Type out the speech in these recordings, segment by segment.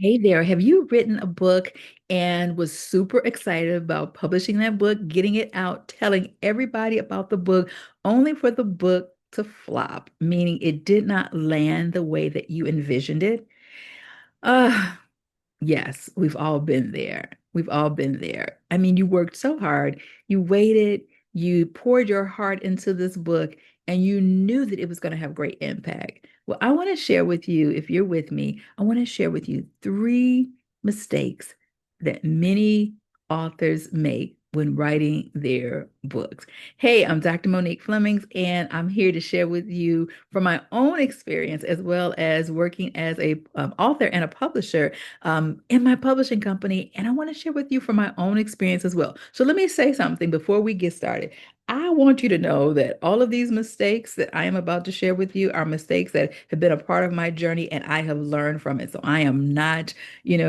Hey there, have you written a book and was super excited about publishing that book, getting it out, telling everybody about the book, only for the book to flop, meaning it did not land the way that you envisioned it? Uh, Yes, we've all been there. We've all been there. I mean, you worked so hard, you waited, you poured your heart into this book, and you knew that it was going to have great impact. Well, I want to share with you, if you're with me, I want to share with you three mistakes that many authors make when writing their books. Hey, I'm Dr. Monique Flemings, and I'm here to share with you from my own experience as well as working as a author and a publisher in my publishing company, and I want to share with you from my own experience as well. So let me say something before we get started. I want you to know that all of these mistakes that I am about to share with you are mistakes that have been a part of my journey, and I have learned from it. So I am not,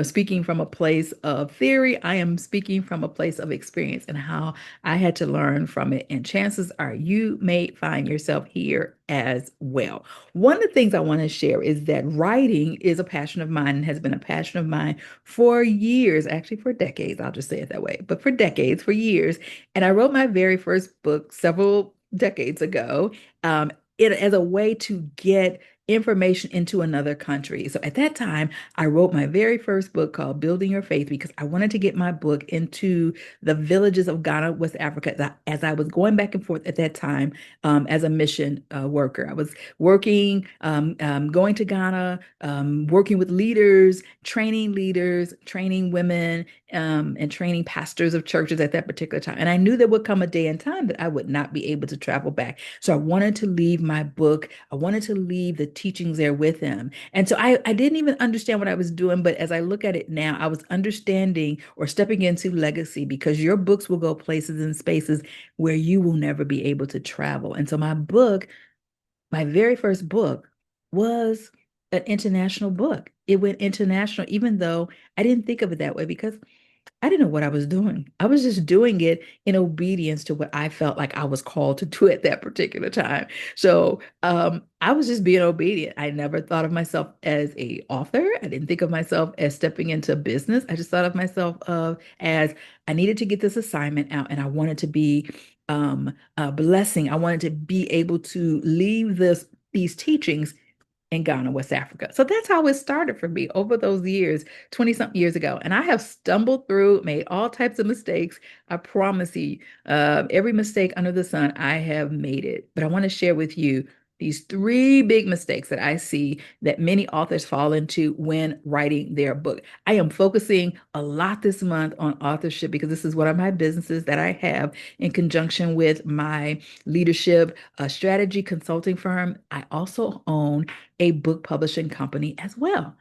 speaking from a place of theory. I am speaking from a place of experience and how I had to learn from it. And chances are you may find yourself here as well. One of the things I want to share is that writing is a passion of mine and has been a passion of mine for years, actually for decades. I'll just say it that way, but for decades, for years. And I wrote my very first book several decades ago, as a way to get information into another country. So at that time, I wrote my very first book called Building Your Faith because I wanted to get my book into the villages of Ghana, West Africa, as I was going back and forth at that time as a mission worker. I was working, going to Ghana, working with leaders, training women, and training pastors of churches at that particular time. And I knew there would come a day and time that I would not be able to travel back. So I wanted to leave my book. I wanted to leave the teachings there with him. And so I didn't even understand what I was doing. But as I look at it now, I was understanding or stepping into legacy because your books will go places and spaces where you will never be able to travel. And so my very first book was an international book. It went international, even though I didn't think of it that way because I didn't know what I was doing. I was just doing it in obedience to what I felt like I was called to do at that particular time. So I was just being obedient. I never thought of myself as a author. I didn't think of myself as stepping into business. I just thought of myself as I needed to get this assignment out, and I wanted to be a blessing. I wanted to be able to leave these teachings in Ghana, West Africa. So that's how it started for me over those years, 20 something years ago. And I have stumbled through, made all types of mistakes. I promise you, every mistake under the sun, I have made it. But I want to share with you these three big mistakes that I see that many authors fall into when writing their book. I am focusing a lot this month on authorship because this is one of my businesses that I have in conjunction with my leadership strategy consulting firm. I also own a book publishing company as well.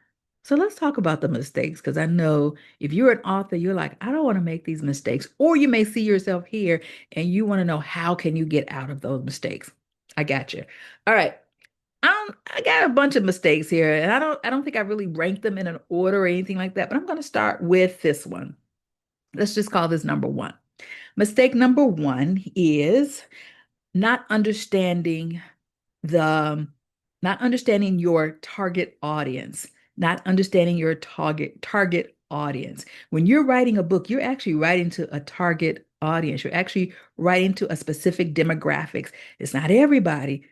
So let's talk about the mistakes because I know if you're an author, you're like, I don't want to make these mistakes. Or you may see yourself here and you want to know how can you get out of those mistakes. I got you. All right. I got a bunch of mistakes here, and I don't think I really ranked them in an order or anything like that, but I'm going to start with this one. Let's just call this number one. Mistake number one is not understanding the not understanding your target audience, not understanding your target audience. When you're writing a book, you're actually writing to a target audience. You're actually writing to a specific demographics. It's not everybody.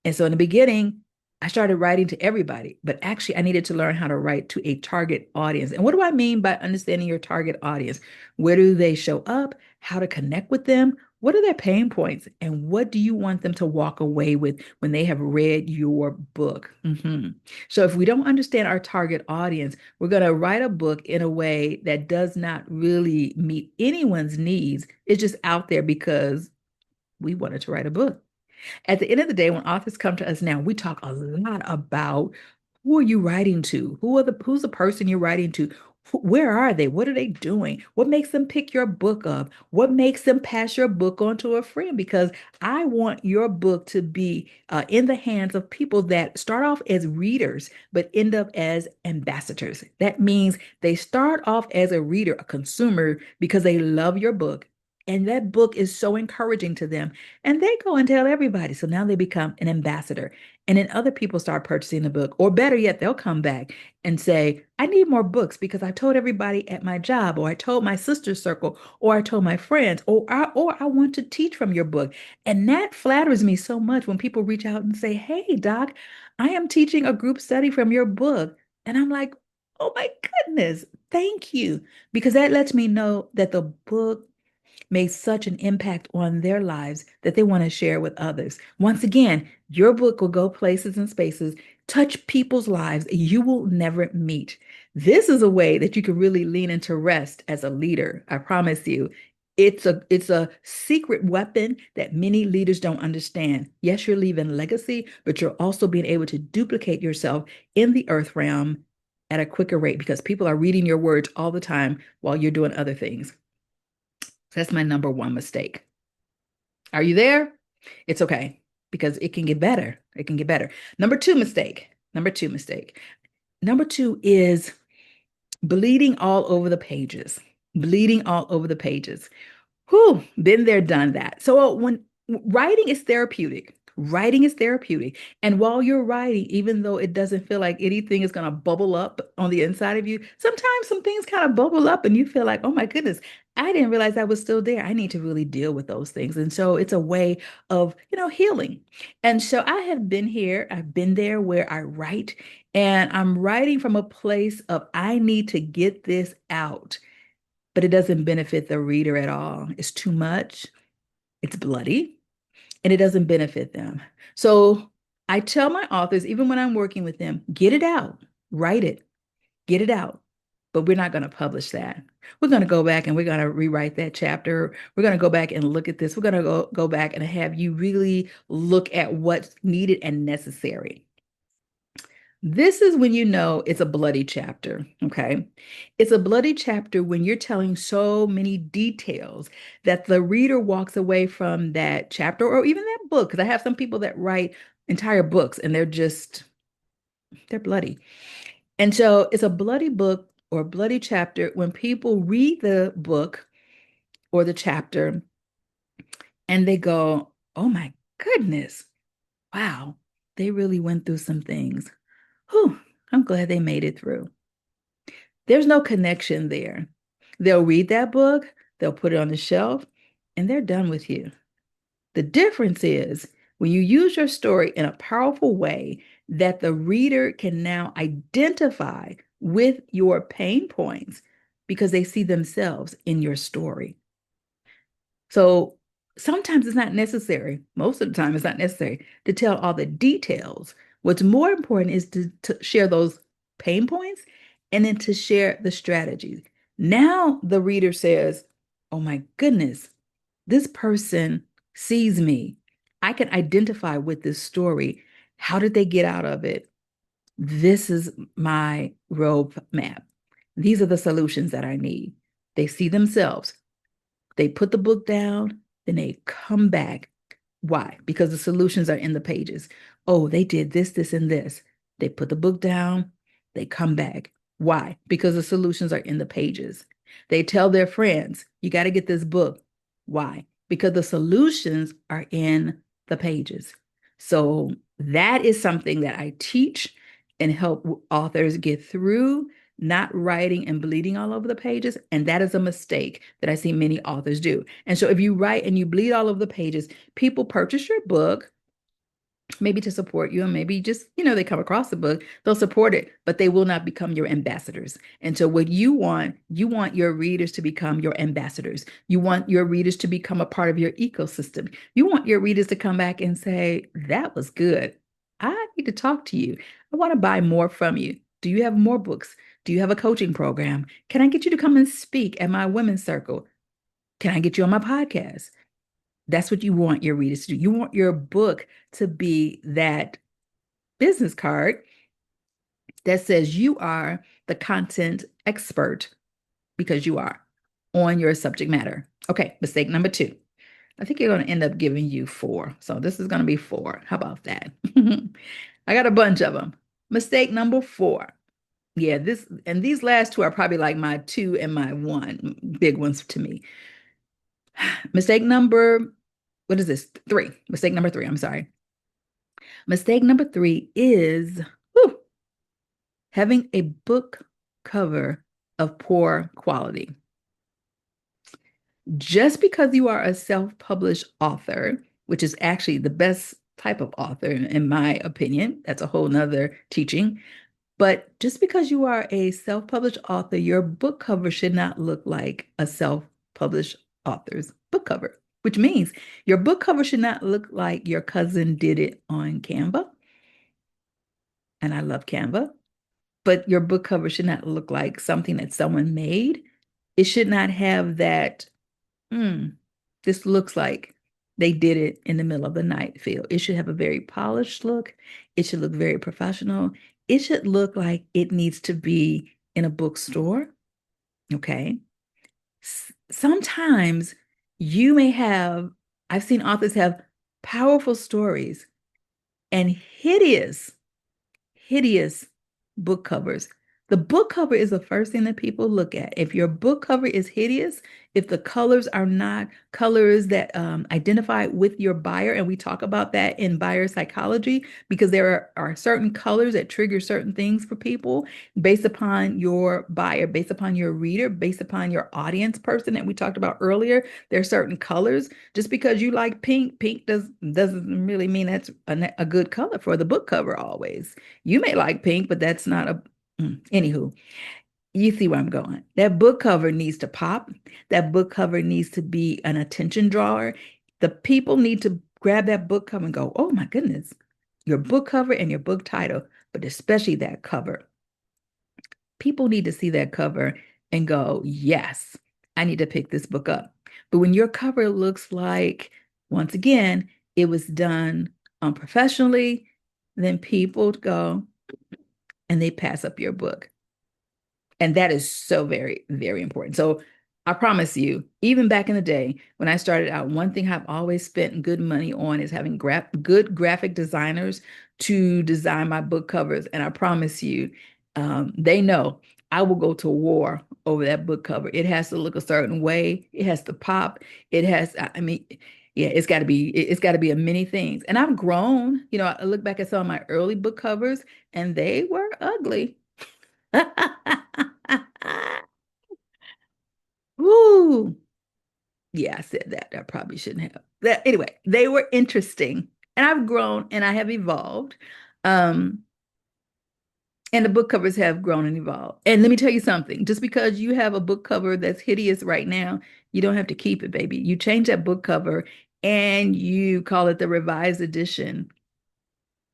And so in the beginning, I started writing to everybody, but actually I needed to learn how to write to a target audience. And what do I mean by understanding your target audience? Where do they show up? How to connect with them? What are their pain points? And what do you want them to walk away with when they have read your book? So if we don't understand our target audience, we're going to write a book in a way that does not really meet anyone's needs. It's just out there because we wanted to write a book. At the end of the day, when authors come to us now, we talk a lot about who are you writing to? Who's the person you're writing to? Where are they? What are they doing? What makes them pick your book up? What makes them pass your book on to a friend? Because I want your book to be in the hands of people that start off as readers, but end up as ambassadors. That means they start off as a reader, a consumer, because they love your book And that book is so encouraging to them. And they go and tell everybody. So now they become an ambassador. And then other people start purchasing the book. Or better yet, they'll come back and say, I need more books because I told everybody at my job, or I told my sister's circle, or I told my friends, or I want to teach from your book. And that flatters me so much when people reach out and say, Hey, Doc, I am teaching a group study from your book. And I'm like, oh my goodness, thank you. Because that lets me know that the book made such an impact on their lives that they want to share with others. Once again, your book will go places and spaces, touch people's lives you will never meet. This is a way that you can really lean into rest as a leader. I promise you. It's a secret weapon that many leaders don't understand. Yes, you're leaving legacy, but you're also being able to duplicate yourself in the earth realm at a quicker rate because people are reading your words all the time while you're doing other things. That's my number one mistake. Are you there? It's okay because it can get better. It can get better. Number two mistake. Number two mistake. Number two is bleeding all over the pages. Bleeding all over the pages. Whew, been there, done that. So when writing is therapeutic, writing is therapeutic. And while you're writing, even though it doesn't feel like anything is going to bubble up on the inside of you, sometimes some things kind of bubble up and you feel like, oh my goodness, I didn't realize I was still there. I need to really deal with those things. And so it's a way of, healing. And so I have been here, I've been there where I write, and I'm writing from a place of I need to get this out, but it doesn't benefit the reader at all. It's too much, it's bloody, and it doesn't benefit them. So I tell my authors, even when I'm working with them, get it out, write it, get it out. But we're not going to publish that. We're going to go back and we're going to rewrite that chapter. We're going to go back and look at this. We're going to go back and have you really look at what's needed and necessary. This is when you know it's a bloody chapter, okay? It's a bloody chapter when you're telling so many details that the reader walks away from that chapter or even that book. Because I have some people that write entire books and they're bloody. And so it's a bloody book or bloody chapter when people read the book or the chapter and they go, oh my goodness, wow, they really went through some things. Whew, I'm glad they made it through. There's no connection there. They'll read that book, they'll put it on the shelf, and they're done with you. The difference is when you use your story in a powerful way that the reader can now identify with your pain points because they see themselves in your story. So sometimes it's not necessary, most of the time, it's not necessary to tell all the details. What's more important is to share those pain points and then to share the strategies. Now the reader says, oh my goodness, this person sees me. I can identify with this story. How did they get out of it? This is my roadmap. These are the solutions that I need. They see themselves. They put the book down, then they come back. Why? Because the solutions are in the pages. Oh, they did this, this, and this. They put the book down, they come back. Why? Because the solutions are in the pages. They tell their friends, you got to get this book. Why? Because the solutions are in the pages. So that is something that I teach and help authors get through, not writing and bleeding all over the pages. And that is a mistake that I see many authors do. And so if you write and you bleed all over the pages, people purchase your book, maybe to support you, and maybe just, they come across the book, they'll support it, but they will not become your ambassadors. And so what you want your readers to become your ambassadors. You want your readers to become a part of your ecosystem. You want your readers to come back and say, that was good. I need to talk to you. I want to buy more from you. Do you have more books? Do you have a coaching program? Can I get you to come and speak at my women's circle? Can I get you on my podcast? That's what you want your readers to do. You want your book to be that business card that says you are the content expert because you are on your subject matter. Okay, mistake number two. I think you're going to end up giving you four. So this is going to be four. How about that? I got a bunch of them. Mistake number four. Yeah, these last two are probably like my two and my one big ones to me. Mistake number, what is this? Three. Mistake number three. I'm sorry. Mistake number three is whew, having a book cover of poor quality. Just because you are a self-published author, which is actually the best type of author, in my opinion, that's a whole nother teaching. But just because you are a self-published author, your book cover should not look like a self-published author's book cover, which means your book cover should not look like your cousin did it on Canva. And I love Canva, but your book cover should not look like something that someone made. It should not have that, mm, this looks like they did it in the middle of the night feel. It should have a very polished look. It should look very professional. It should look like it needs to be in a bookstore. Okay. Sometimes you may have, I've seen authors have powerful stories and hideous book covers. The book cover is the first thing that people look at. If your book cover is hideous, if the colors are not colors that identify with your buyer, and we talk about that in buyer psychology, because there are certain colors that trigger certain things for people based upon your buyer, based upon your reader, based upon your audience person that we talked about earlier. There are certain colors. Just because you like pink, doesn't really mean that's a good color for the book cover always. You may like pink, but that's not a anywho, you see where I'm going. That book cover needs to pop. That book cover needs to be an attention drawer. The people need to grab that book cover and go, oh my goodness, your book cover and your book title, but especially that cover. People need to see that cover and go, yes, I need to pick this book up. But when your cover looks like, once again, it was done unprofessionally, then people go and they pass up your book. And that is so very, very important. So I promise you, even back in the day when I started out, one thing I've always spent good money on is having good graphic designers to design my book covers. And I promise you, they know I will go to war over that book cover. It has to look a certain way. It has to pop. It has, I mean, yeah, it's got to be a many things. And I've grown, I look back at some of my early book covers and they were ugly. Ooh, yeah, I said that. I probably shouldn't have. Anyway, they were interesting, and I've grown and I have evolved. Um, and the book covers have grown and evolved. And let me tell you something, just because you have a book cover that's hideous right now, you don't have to keep it, baby. You change that book cover and you call it the revised edition,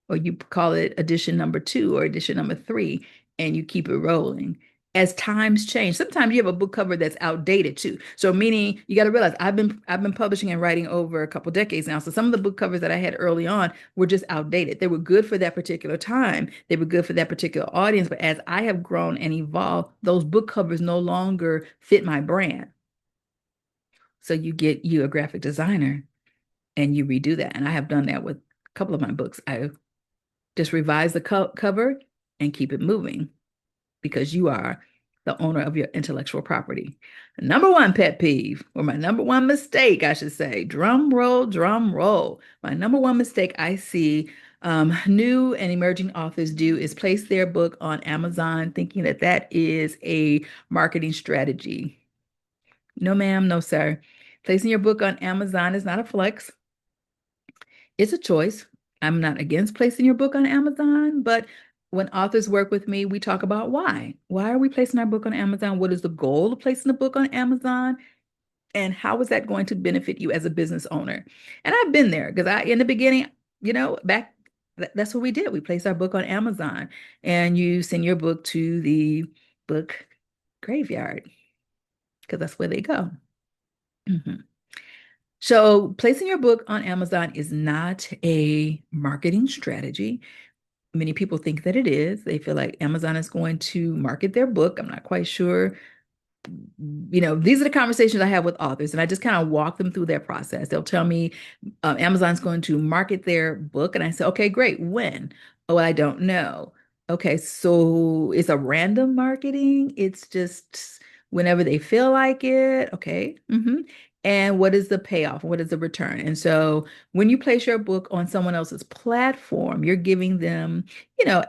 or you call it edition number two or edition number three, and you keep it rolling. As times change, sometimes you have a book cover that's outdated too. So meaning you got to realize I've been publishing and writing over a couple decades now. So some of the book covers that I had early on were just outdated. They were good for that particular time. They were good for that particular audience. But as I have grown and evolved, those book covers no longer fit my brand. So you get you a graphic designer and you redo that. And I have done that with a couple of my books. I just revise the cover and keep it moving because you are the owner of your intellectual property. The number one pet peeve, or my number one mistake, I should say, drum roll, drum roll. My number one mistake I see new and emerging authors do is place their book on Amazon thinking that that is a marketing strategy. No, ma'am, no, sir. Placing your book on Amazon is not a flex. It's a choice. I'm not against placing your book on Amazon, but when authors work with me, we talk about why. Why are we placing our book on Amazon? What is the goal of placing the book on Amazon? And how is that going to benefit you as a business owner? And I've been there because in the beginning, back that's what we did. We placed our book on Amazon and you send your book to the book graveyard because that's where they go. Mhm. So, placing your book on Amazon is not a marketing strategy. Many people think that it is. They feel like Amazon is going to market their book. I'm not quite sure. These are the conversations I have with authors, and I just kind of walk them through their process. They'll tell me Amazon's going to market their book, and I say, okay, great. When? Oh, I don't know. Okay, so it's a random marketing. It's just whenever they feel like it. Okay. And what is the payoff? What is the return? And so when you place your book on someone else's platform, you're giving them,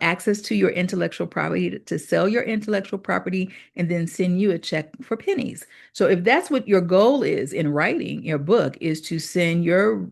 access to your intellectual property to sell your intellectual property and then send you a check for pennies. So if that's what your goal is in writing your book, is to send your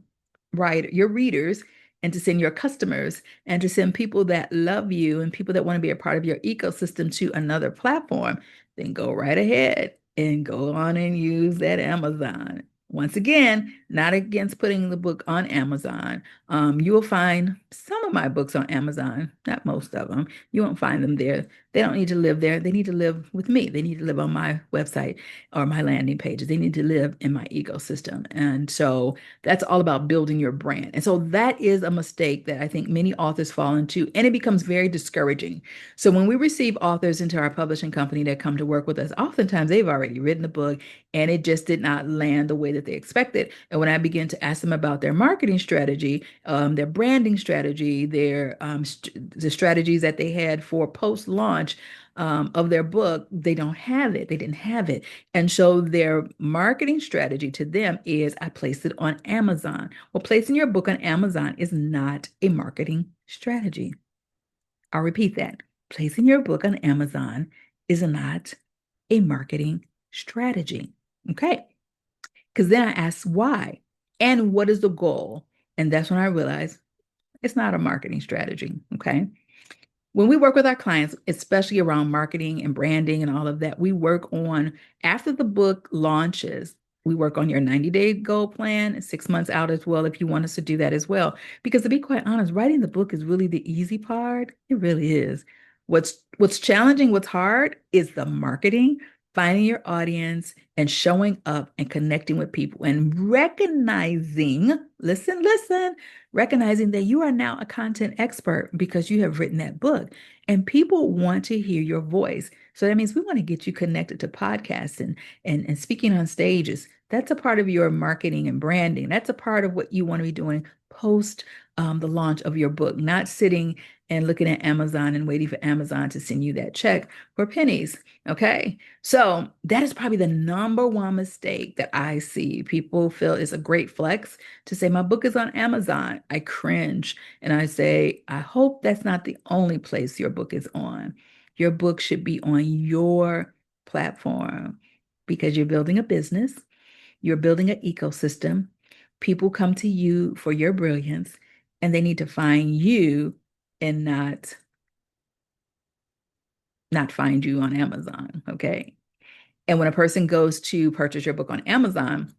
readers and to send your customers and to send people that love you and people that want to be a part of your ecosystem to another platform, then go right ahead and go on and use that Amazon. Once again, not against putting the book on Amazon. You will find some of my books on Amazon, not most of them. You won't find them there. They don't need to live there. They need to live with me. They need to live on my website or my landing pages. They need to live in my ecosystem. And so that's all about building your brand. And so that is a mistake that I think many authors fall into, and it becomes very discouraging. So when we receive authors into our publishing company that come to work with us, oftentimes they've already written the book and it just did not land the way that they expected. And when I begin to ask them about their marketing strategy, their branding strategy, the strategies that they had for post-launch of their book, they don't have it. They didn't have it. And so their marketing strategy to them is, I placed it on Amazon. Well, placing your book on Amazon is not a marketing strategy. I'll repeat that. Placing your book on Amazon is not a marketing strategy. Okay. Because then I asked why and what is the goal? And that's when I realized it's not a marketing strategy. Okay. When we work with our clients, especially around marketing and branding and all of that, we work on, after the book launches, we work on your 90-day goal plan, 6 months out as well, if you want us to do that as well. Because to be quite honest, writing the book is really the easy part. It really is. What's challenging, what's hard is the marketing, finding your audience and showing up and connecting with people and recognizing, listen, recognizing that you are now a content expert because you have written that book and people want to hear your voice. So that means we want to get you connected to podcasts and speaking on stages. That's a part of your marketing and branding. That's a part of what you want to be doing post the launch of your book, not sitting and looking at Amazon and waiting for Amazon to send you that check for pennies. Okay. So that is probably the number one mistake that I see. People feel is a great flex to say, my book is on Amazon. I cringe and I say, I hope that's not the only place your book is on. Your book should be on your platform because you're building a business, you're building an ecosystem. People come to you for your brilliance and they need to find you and not find you on Amazon. Okay. And when a person goes to purchase your book on Amazon,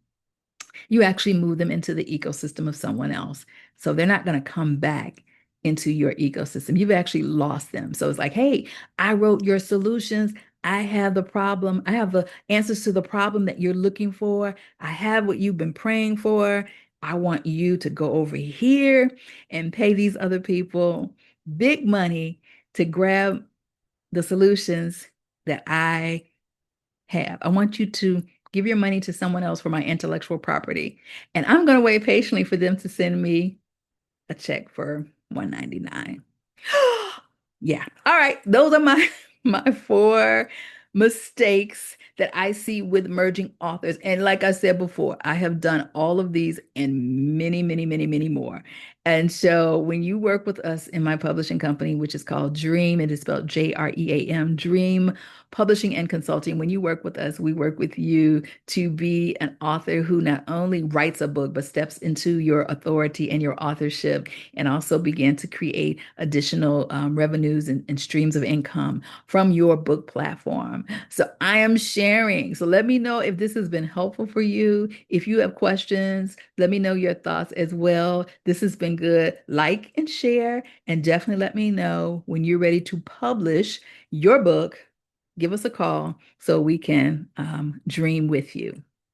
you actually move them into the ecosystem of someone else. So they're not going to come back into your ecosystem. You've actually lost them. So it's like, hey, I wrote your solutions. I have the problem. I have the answers to the problem that you're looking for. I have what you've been praying for. I want you to go over here and pay these other people big money to grab the solutions that I have. I want you to give your money to someone else for my intellectual property. And I'm going to wait patiently for them to send me a check for $199. Yeah. All right. Those are my my four mistakes that I see with merging authors. And like I said before, I have done all of these and many, many, many, many more. And so when you work with us in my publishing company, which is called Dream, it is spelled J-R-E-A-M, Dream Publishing and Consulting. When you work with us, we work with you to be an author who not only writes a book, but steps into your authority and your authorship and also begin to create additional revenues and streams of income from your book platform. So I am sharing. So let me know if this has been helpful for you. If you have questions, let me know your thoughts as well. This has been good. Like and share, and definitely let me know when you're ready to publish your book. Give us a call so we can dream with you.